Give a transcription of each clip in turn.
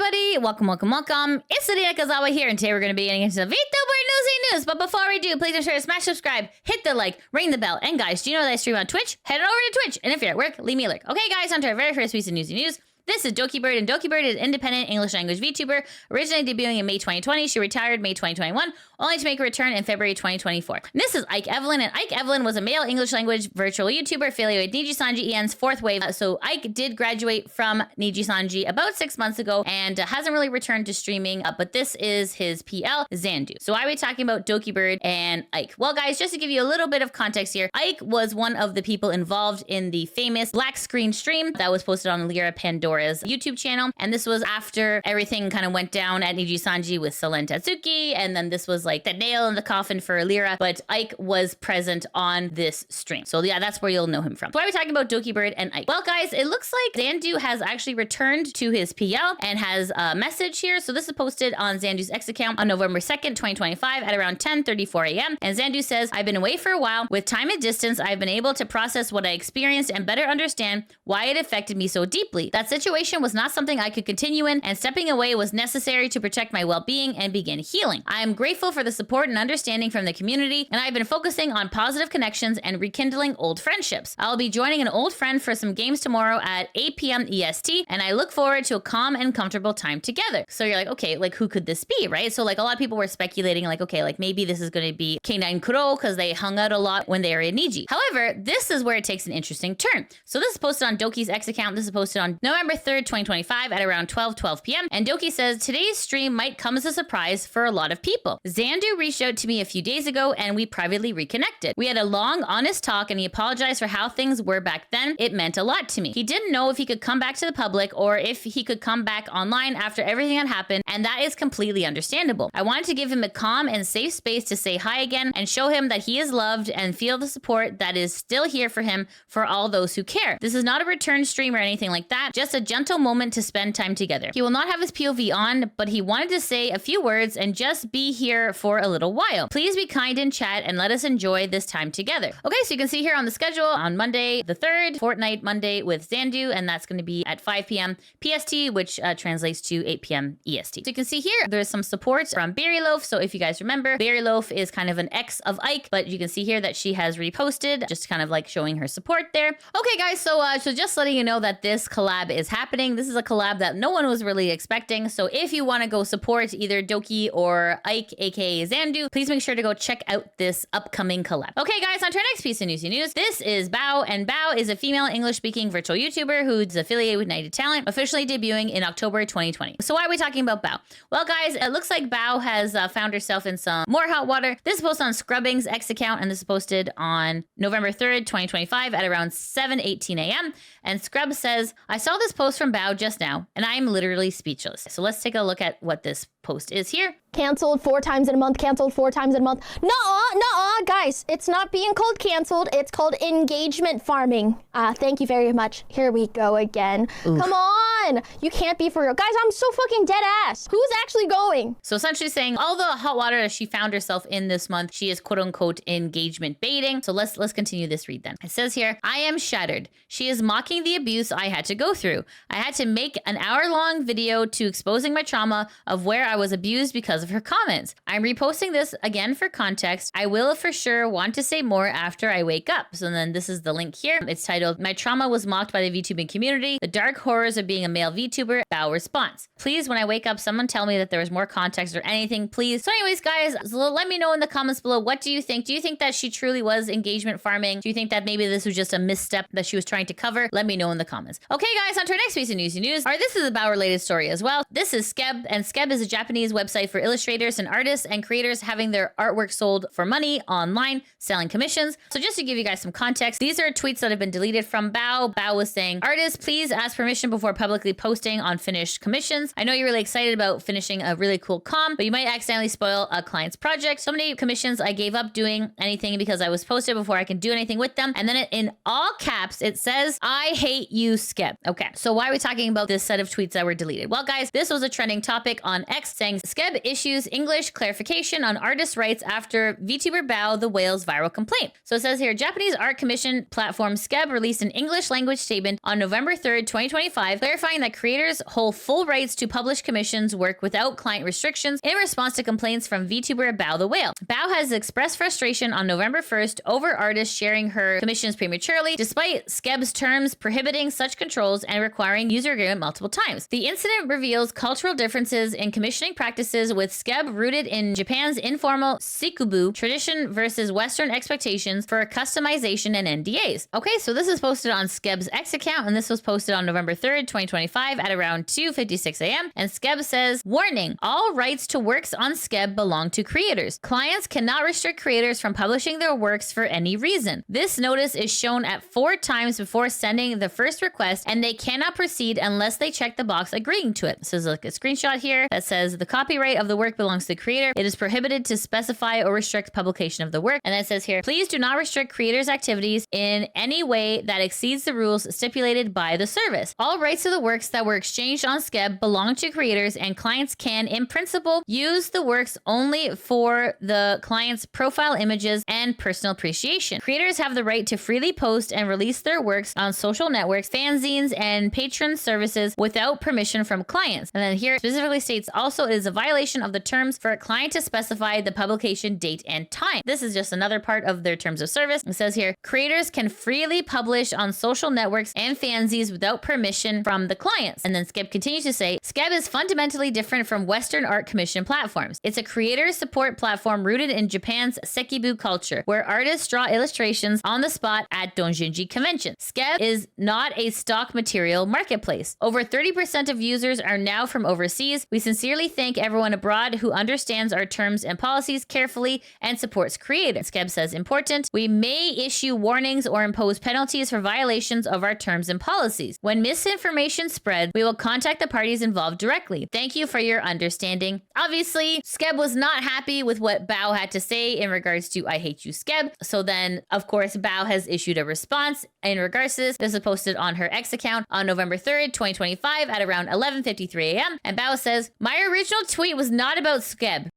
everybody, welcome. It's Lydia Kazawa here, and today we're going to be getting into the Vtuber Newsy news. But before we do, please make sure to smash subscribe, hit the like, ring the bell, and guys, do you know that I stream on Twitch? Head on over to Twitch, and if you're at work, leave me a like. Okay guys, on to our very first piece of Newsy news. This is Dokibird, and Dokibird is an independent English language VTuber, originally debuting in May 2020. She retired May 2021, only to make a return in February 2024. And this is Ike Eveland, and Ike Eveland was a male English language virtual YouTuber affiliated with Niji-sanji EN's fourth wave. So Ike did graduate from Niji-sanji about 6 months ago and hasn't really returned to streaming, but this is his PL, Xandu. So why are we talking about Dokibird and Ike? Well guys, just to give you a little bit of context here, Ike was one of the people involved in the famous black screen stream that was posted on Lyra Pandora's YouTube channel, and this was after everything kind of went down at Niji-sanji with Selen Tatsuki, and then this was like the nail in the coffin for Lyra, but Ike was present on this stream. So yeah, that's where you'll know him from. So why are we talking about Dokibird and Ike? Well guys, it looks like Xandu has actually returned to his PL and has a message here. So this is posted on Xandu's X account on November 2nd, 2025 at around 10:34 a.m. And Xandu says, I've been away for a while. With time and distance, I've been able to process what I experienced and better understand why it affected me so deeply. That situation was not something I could continue in, and stepping away was necessary to protect my well-being and begin healing. I am grateful for the support and understanding from the community, and I've been focusing on positive connections and rekindling old friendships. I'll be joining an old friend for some games tomorrow at 8 p.m. EST, and I look forward to a calm and comfortable time together. So you're like, okay, like who could this be, right? So like a lot of people were speculating like, okay, like maybe this is going to be K9 Kuro because they hung out a lot when they were in Niji. However, this is where it takes an interesting turn. So this is posted on Doki's X account. This is posted on November 3rd, 2025 at around 12 p.m. And Doki says, today's stream might come as a surprise for a lot of people. Xandu reached out to me a few days ago and we privately reconnected. We had a long, honest talk and he apologized for how things were back then. It meant a lot to me. He didn't know if he could come back to the public or if he could come back online after everything had happened, and that is completely understandable. I wanted to give him a calm and safe space to say hi again and show him that he is loved and feel the support that is still here for him for all those who care. This is not a return stream or anything like that, just a gentle moment to spend time together. He will not have his POV on, but he wanted to say a few words and just be here for a little while. Please be kind in chat and let us enjoy this time together. Okay, so you can see here on the schedule on Monday the 3rd, Fortnite Monday with Xandu, and that's going to be at 5 p.m. PST, which translates to 8 p.m. EST. So you can see here, there's some support from Berry Loaf. So if you guys remember, Berry Loaf is kind of an ex of Ike, but you can see here that she has reposted, just kind of like showing her support there. Okay guys, so just letting you know that this collab is happening. This is a collab that no one was really expecting. So if you want to go support either Doki or Ike, aka Xandu, please make sure to go check out this upcoming collab. Okay guys, on to our next piece of Newsy news. This is BAO, and BAO is a female English-speaking virtual YouTuber who's affiliated with 90 Talent, officially debuting in October 2020. So why are we talking about BAO? Well guys, it looks like BAO has found herself in some more hot water. This is posted on Scrubbing's X account, and this is posted on November 3rd, 2025 at around 7:18 a.m. And Scrub says, I saw this post from BAO just now, and I'm literally speechless. So let's take a look at what this post is here. Canceled 4 times in a month, canceled 4 times in a month. Nuh-uh, guys, it's not being called canceled, it's called engagement farming. Thank you very much. Here we go again. Oof. Come on, you can't be for real. Guys, I'm so fucking dead ass. Who's actually going? So essentially saying all the hot water that she found herself in this month, she is quote unquote engagement baiting. So let's continue this read then. It says here, I am shattered. She is mocking the abuse I had to go through. I had to make an hour-long video to exposing my trauma of where I was abused because of her comments. I'm reposting this again for context. I will for sure want to say more after I wake up. So then this is the link here. It's titled, My Trauma Was Mocked by the VTubing Community. The Dark Horrors of Being a Male VTuber. BAO Response. Please, when I wake up, someone tell me that there was more context or anything, please. So anyways, guys, so let me know in the comments below. What do you think? Do you think that she truly was engagement farming? Do you think that maybe this was just a misstep that she was trying to cover? Let me know in the comments. Okay, guys, on to our next piece of Newsy news. All right, this is a BAO related story as well. This is Skeb, and Skeb is a Japanese website for illustrators and artists and creators having their artwork sold for money online, selling commissions. So just to give you guys some context, these are tweets that have been deleted from BAO. BAO was saying, artists, please ask permission before publicly posting on finished commissions. I know you're really excited about finishing a really cool comm, but you might accidentally spoil a client's project. So many commissions I gave up doing anything because I was posted before I can do anything with them. And then in all caps, it says, I hate you, Skeb. Okay, so why are we talking about this set of tweets that were deleted? Well, guys, this was a trending topic on X saying Skeb issued issues English clarification on artist rights after VTuber BAO the whale's viral complaint. So it says here, Japanese art commission platform Skeb released an English language statement on November 3rd, 2025, clarifying that creators hold full rights to publish commissions work without client restrictions in response to complaints from VTuber BAO the whale. BAO has expressed frustration on November 1st over artists sharing her commissions prematurely, despite Skeb's terms prohibiting such controls and requiring user agreement multiple times. The incident reveals cultural differences in commissioning practices, with Skeb rooted in Japan's informal sikubu tradition versus Western expectations for customization and NDAs. Okay, so this is posted on Skeb's X account, and this was posted on November 3rd, 2025 at around 2:56 a.m. And Skeb says, warning, all rights to works on Skeb belong to creators. Clients cannot restrict creators from publishing their works for any reason. This notice is shown at 4 times before sending the first request, and they cannot proceed unless they check the box agreeing to it. So there's like a screenshot here that says the copyright of the work belongs to the creator. It is prohibited to specify or restrict publication of the work. And then it says here, please do not restrict creators' activities in any way that exceeds the rules stipulated by the service. All rights to the works that were exchanged on Skeb belong to creators, and clients can, in principle, use the works only for the client's profile images and personal appreciation. Creators have the right to freely post and release their works on social networks, fanzines, and patron services without permission from clients. And then here it specifically states also it is a violation of the terms for a client to specify the publication date and time. This is just another part of their terms of service. It says here, creators can freely publish on social networks and fanzines without permission from the clients. And then Skeb continues to say, Skeb is fundamentally different from Western art commission platforms. It's a creator support platform rooted in Japan's sekibu culture, where artists draw illustrations on the spot at doujinshi conventions. Skeb is not a stock material marketplace. Over 30% of users are now from overseas. We sincerely thank everyone abroad who understands our terms and policies carefully and supports creators. Skeb says, important, we may issue warnings or impose penalties for violations of our terms and policies. When misinformation spread, we will contact the parties involved directly. Thank you for your understanding. Obviously, Skeb was not happy with what BAO had to say in regards to I hate you, Skeb. So then, of course, BAO has issued a response in regards to this. This is posted on her X account on November 3rd, 2025 at around 11:53 a.m. And BAO says, my original tweet was not about Skeb.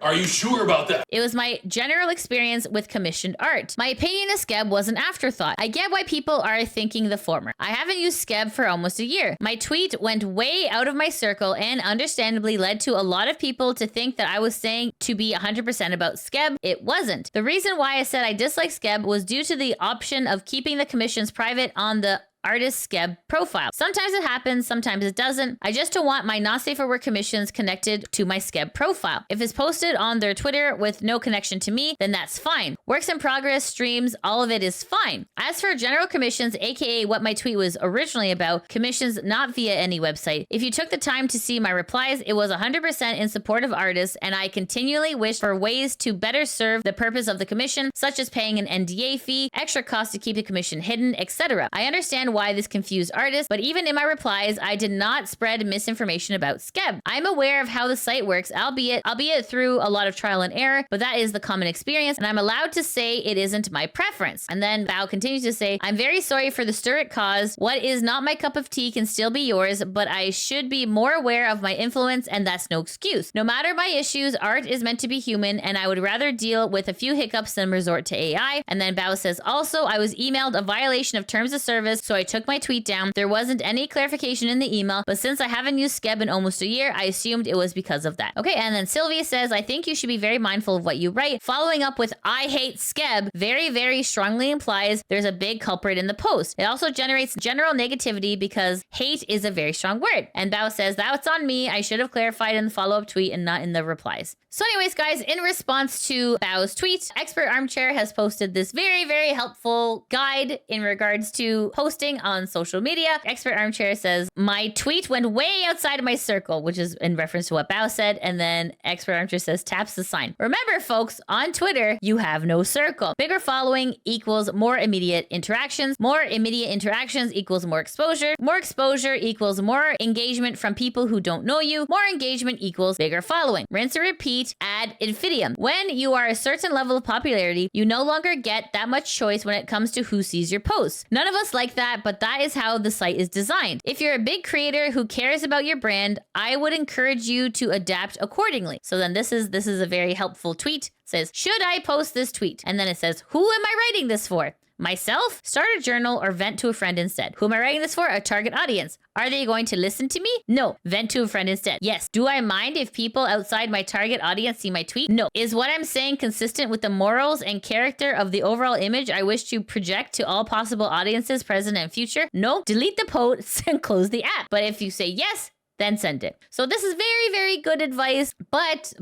Are you sure about that? It was my general experience with commissioned art. My opinion of Skeb was an afterthought. I get why people are thinking the former. I haven't used Skeb for almost a year. My tweet went way out of my circle and understandably led to a lot of people to think that I was saying to be 100% about Skeb. It wasn't. The reason why I said I dislike Skeb was due to the option of keeping the commissions private on the artist Skeb profile. Sometimes it happens, sometimes it doesn't. I just don't want my not safe for work commissions connected to my Skeb profile. If it's posted on their Twitter with no connection to me, then that's fine. Works in progress, streams, all of it is fine. As for general commissions, aka what my tweet was originally about, commissions not via any website. If you took the time to see my replies, it was 100% in support of artists, and I continually wish for ways to better serve the purpose of the commission, such as paying an NDA fee, extra cost to keep the commission hidden, etc. I understand why this confused artists, but even in my replies, I did not spread misinformation about Skeb. I'm aware of how the site works, albeit through a lot of trial and error, but that is the common experience, and I'm allowed to say it isn't my preference. And then BAO continues to say, I'm very sorry for the stir it caused. What is not my cup of tea can still be yours, but I should be more aware of my influence, and that's no excuse. No matter my issues, art is meant to be human, and I would rather deal with a few hiccups than resort to AI. And then BAO says, also, I was emailed a violation of terms of service, so I took my tweet down. There wasn't any clarification in the email, but since I haven't used Skeb in almost a year, I assumed it was because of that. Okay, and then Sylvia says, I think you should be very mindful of what you write. Following up with I hate Skeb very, very strongly implies there's a big culprit in the post. It also generates general negativity because hate is a very strong word. And BAO says, that's on me. I should have clarified in the follow-up tweet and not in the replies. So anyways, guys, in response to BAO's tweet, Expert Armchair has posted this very, very helpful guide in regards to posting on social media. Expert Armchair says, my tweet went way outside of my circle, which is in reference to what BAO said. And then Expert Armchair says, taps the sign. Remember, folks, on Twitter, you have no circle. Bigger following equals more immediate interactions. More immediate interactions equals more exposure. More exposure equals more engagement from people who don't know you. More engagement equals bigger following. Rinse and repeat ad infinitum. When you are a certain level of popularity, you no longer get that much choice when it comes to who sees your posts. None of us like that. that, but that is how the site is designed. If you're a big creator who cares about your brand, I would encourage you to adapt accordingly. So then this is a very helpful tweet. It says, should I post this tweet? And then it says, who am I writing this for? Myself? Start a journal or vent to a friend instead. Who am I writing this for? A target audience. Are they going to listen to me? No. Vent to a friend instead. Yes. Do I mind if people outside my target audience see my tweet? No. Is what I'm saying consistent with the morals and character of the overall image I wish to project to all possible audiences, present and future? No. Delete the post and close the app. But if you say yes, then send it. So this is very, very good advice. But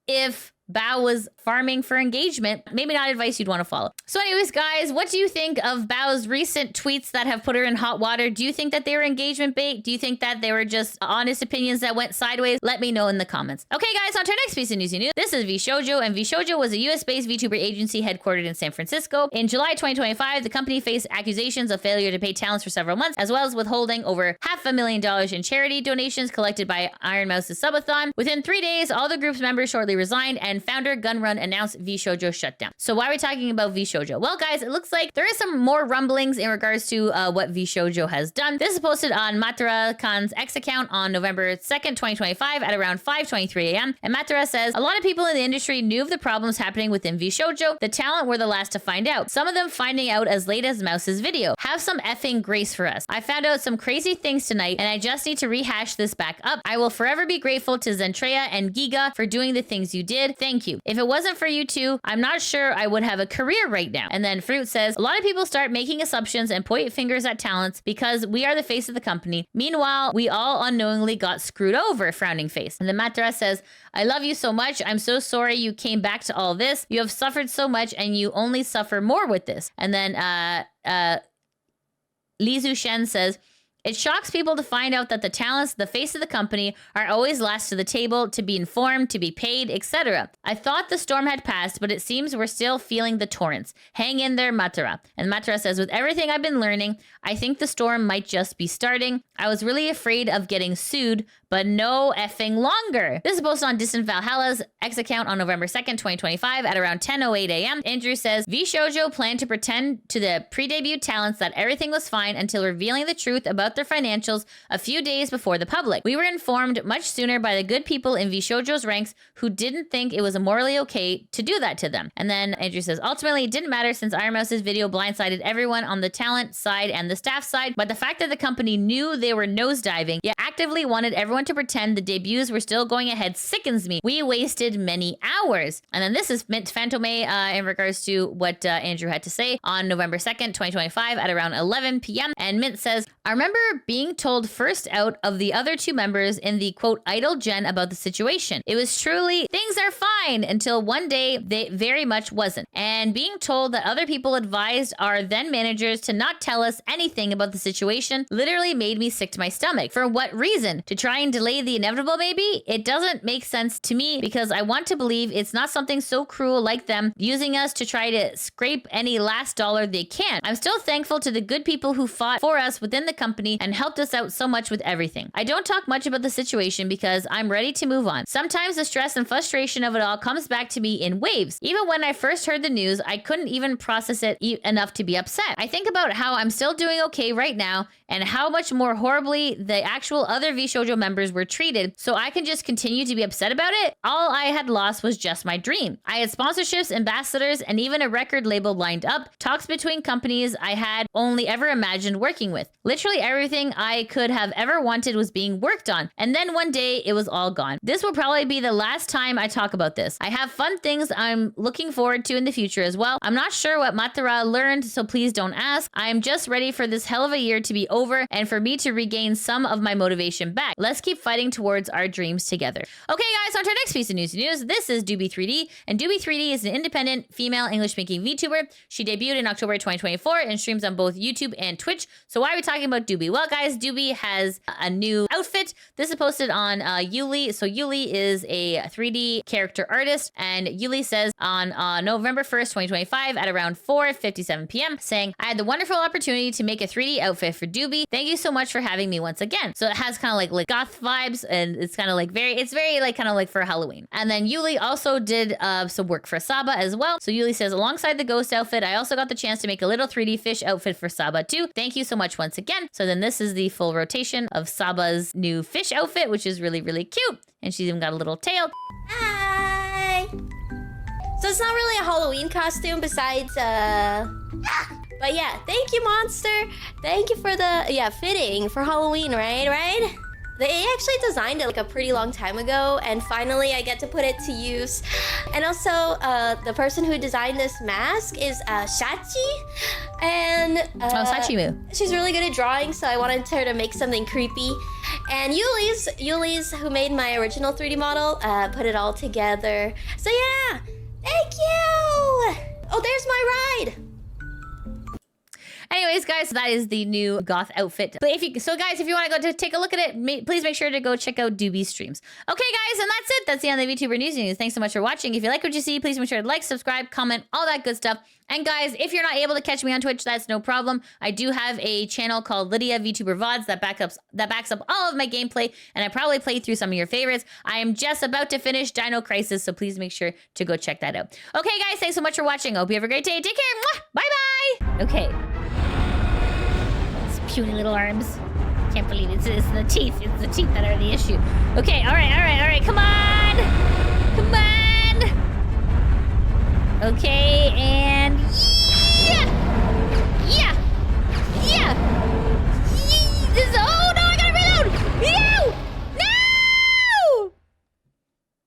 if BAO was farming for engagement, maybe not advice you'd want to follow. So anyways, guys, what do you think of BAO's recent tweets that have put her in hot water? Do you think that they were engagement bait? Do you think that they were just honest opinions that went sideways? Let me know in the comments. Okay, guys, on to our next piece of Newsy news. This is VSHOJO, and VSHOJO was a US-based VTuber agency headquartered in San Francisco. In July 2025, the company faced accusations of failure to pay talents for several months, as well as withholding over $500,000 in charity donations collected by Iron Mouse's subathon. Within 3 days, all the group's members shortly resigned, and founder Gunrun announced VSHOJO shutdown. So why are we talking about VSHOJO? Well, guys, it looks like there is some more rumblings in regards to what VSHOJO has done. This is posted on Matara Khan's X account on November 2nd, 2025 at around 5:23 a.m. And Matara says, a lot of people in the industry knew of the problems happening within VSHOJO. The talent were the last to find out. Some of them finding out as late as Mouse's video. Have some effing grace for us. I found out some crazy things tonight, and I just need to rehash this back up. I will forever be grateful to Zentreya and Giga for doing the things you did. Thank you. If it wasn't for you two, I'm not sure I would have a career right now. And then Fruit says, a lot of people start making assumptions and point fingers at talents because we are the face of the company. Meanwhile, we all unknowingly got screwed over, frowning face. And then Matara says, I love you so much. I'm so sorry you came back to all this. You have suffered so much and you only suffer more with this. And then Li Zushen says, it shocks people to find out that the talents, the face of the company, are always last to the table, to be informed, to be paid, etc. I thought the storm had passed, but it seems we're still feeling the torrents. Hang in there, Matara. And Matara says, with everything I've been learning, I think the storm might just be starting. I was really afraid of getting sued, but no effing longer. This is posted on Distant Valhalla's X account on November 2nd, 2025 at around 10:08 a.m. Andrew says, VSHOJO planned to pretend to the pre-debut talents that everything was fine until revealing the truth about their financials a few days before the public. We were informed much sooner by the good people in VSHOJO's ranks who didn't think it was morally okay to do that to them. And then Andrew says, ultimately, it didn't matter since Iron Mouse's video blindsided everyone on the talent side and the staff side, but the fact that the company knew they were nosediving, yet actively wanted everyone to pretend the debuts were still going ahead sickens me. We wasted many hours. And then this is Mint Phantome in regards to what Andrew had to say on November 2nd, 2025 at around 11 p.m. And Mint says, I remember being told first out of the other two members in the quote idle gen about the situation. It was truly things are fine until one day they very much wasn't. And being told that other people advised our then managers to not tell us anything about the situation literally made me sick to my stomach. For what reason? To try and delay the inevitable maybe? It doesn't make sense to me because I want to believe it's not something so cruel like them using us to try to scrape any last dollar they can. I'm still thankful to the good people who fought for us within the company and helped us out so much with everything. I don't talk much about the situation because I'm ready to move on. Sometimes the stress and frustration of it all comes back to me in waves. Even when I first heard the news, I couldn't even process it enough to be upset. I think about how I'm still doing okay right now and how much more horribly the actual other VSHOJO members were treated, so I can just continue to be upset about it. All I had lost was just my dream. I had sponsorships, ambassadors, and even a record label lined up, talks between companies I had only ever imagined working with. Literally everything I could have ever wanted was being worked on, and then one day it was all gone. This will probably be the last time I talk about this. I have fun things I'm looking forward to in the future as well. I'm not sure what Matara learned, so please don't ask. I'm just ready for this hell of a year to be over and for me to regain some of my motivation back. Let's keep fighting towards our dreams together. Okay, guys, on to our next piece of news. This is Dooby 3D, and Dooby 3D is an independent female English-speaking VTuber. She debuted in October 2024 and streams on both YouTube and Twitch. So why are we talking about Dooby Dooby? Well, guys, Dooby has a new outfit. This is posted on Yuli. So Yuli is a 3D character artist, and Yuli says on November 1st, 2025 at around 4:57 p.m. saying, I had the wonderful opportunity to make a 3D outfit for Dooby. Thank you so much for having me once again. So it has kind of like goth vibes, and it's kind of like it's very like kind of like for Halloween. And then Yuli also did some work for Saba as well. So Yuli says, alongside the ghost outfit, I also got the chance to make a little 3D fish outfit for Saba too. Thank you so much once again. So then this is the full rotation of Saba's new fish outfit, which is really, really cute. And she's even got a little tail. Hi. So it's not really a Halloween costume besides, but yeah, thank you, Monster. Thank you for the, fitting for Halloween, right? They actually designed it like a pretty long time ago, and finally I get to put it to use. And also, the person who designed this mask is Shachi, and Sachimu. she's really good at drawing, so I wanted her to make something creepy. And Yuli's who made my original 3D model, put it all together. So yeah, thank you. Oh, there's my ride. Anyways, guys, that is the new goth outfit. But if you want to go to take a look at it, please make sure to go check out Dooby's streams. Okay, guys, and that's it. That's the end of the VTuber Newsy. Thanks so much for watching. If you like what you see, please make sure to like, subscribe, comment, all that good stuff. And guys, if you're not able to catch me on Twitch, that's no problem. I do have a channel called Lydia VTuber VODs that backs up all of my gameplay, and I probably play through some of your favorites. I am just about to finish Dino Crisis, so please make sure to go check that out. Okay, guys, thanks so much for watching. I hope you have a great day. Take care. Mwah! Bye-bye. Okay. Puny little arms. Can't believe it's the teeth. It's the teeth that are the issue. Okay, all right, come on.